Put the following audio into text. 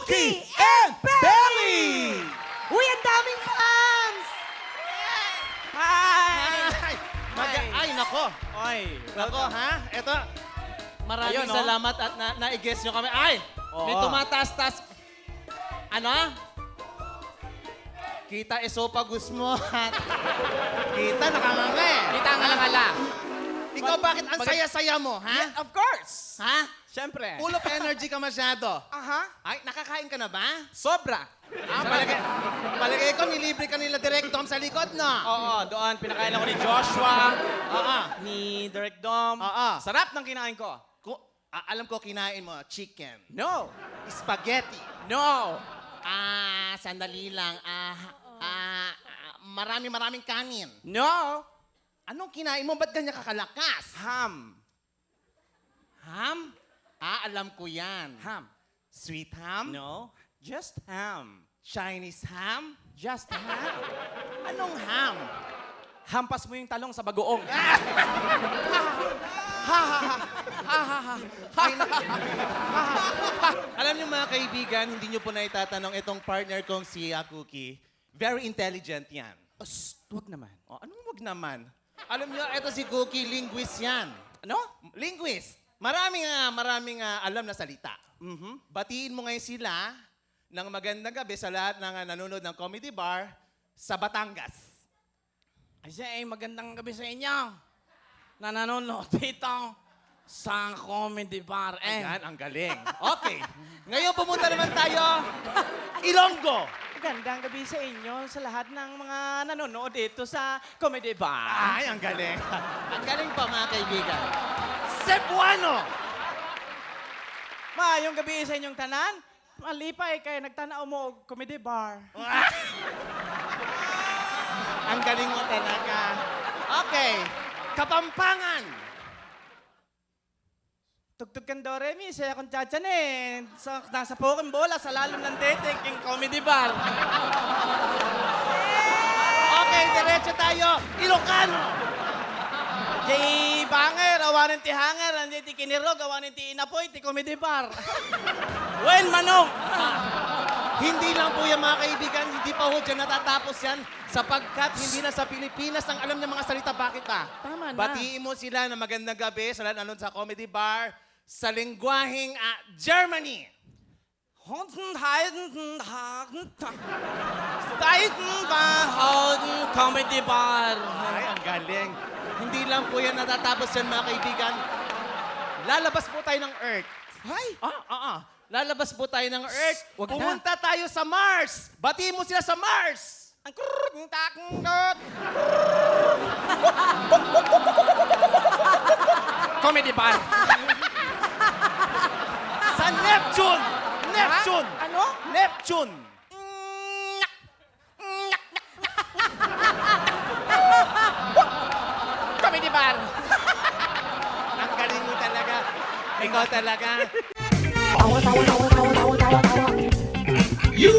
Cookie and Belly! Uy, ang daming fans! Hi! Ay, nako. Oy, Nako, ha? Ito, maraming Ayun, no? salamat at na-i-guess nyo kami. Ay! May Oo. tumataas-taas. Ano? Kita esophagus mo. Kita, nakanganga eh. kita nga lang ala. Ikaw, bakit ang saya-saya mo, ha? Yeah, of course. Ha? Siyempre. Full of energy ka masyado. Aha. Ay, nakakain ka na ba? Sobra. Palagay ko, nilibre ka nila Direk Tom sa likod, no? Oo, doon. Pinakain ako ni Joshua, Oo. ni Direk Dom. Oo. Sarap ng kinain ko. Alam ko, kinain mo, chicken, No. spaghetti, No. sandali lang, maraming kanin. No. Anong kinain mo? Ba't ganyan kakalakas? Ham. Ham? Alam ko yan. Ham. Sweet ham? No. Just ham. Chinese ham? Just ham. Anong ham? Hampas mo yung talong sa bagoong. Alam niyo mga kaibigan, hindi niyo po na itatanong itong partner kong si Cookie. Very intelligent yan. Huwag naman. Anong wag naman? Alam niyo, ito si Cookie, linguist yan. Ano? Linguist. Maraming alam na salita. Batiin mo ngayon sila ng magandang gabi sa lahat ng nanonood ng Comedy Bar sa Batangas. Ay, magandang gabi sa inyo. Na nanonood dito sa Comedy Bar. Ayan, ang galing. Okay. Ngayon pumunta naman tayo, Ilonggo. Magandang gabi sa inyo sa lahat ng mga nanonood dito sa Comedy Bar. Ay, ang galing. Ang galing pa mga kaibigan. Cebuano. Maayong gabi sa inyong tanan. Malipay kayo nagtanaw mo og Comedy Bar. Ang galing mo talaga. Okay. Kapampangan. Tugtog kang Doremi, saya kong tiyatyan eh. Nasa pokong bola sa lalong ng dating king Comedy Bar. Okay, diretso tayo. Ilocano. Jay Banger, awanin ti Hanger, andi ti Kinirog, awanin ti Inapoy, ti Comedy Bar. Wen Manong! Hindi lang po yan mga kaibigan, hindi pa ho dyan natatapos yan sapagkat hindi na sa Pilipinas ang alam niya mga salita. Bakit ba? Tama na. Batiin mo sila na magandang gabi sa lahat nanonood sa Comedy Bar sa lengguaheng Germany. Comedy Bar. Ay, ang galing. Hindi lang po yan natatapos yan mga kaibigan. Lalabas po tayo ng Earth. Ay! Lalabas po tayo ng Earth. Wag na. Pumunta tayo sa Mars. Batiin mo sila sa Mars. Ang krrrr, takot. Comedy Bar. Sa Neptune. Neptune. Ano? Neptune. Comedy Bar. Ang galing mo talaga. Ikaw talaga. You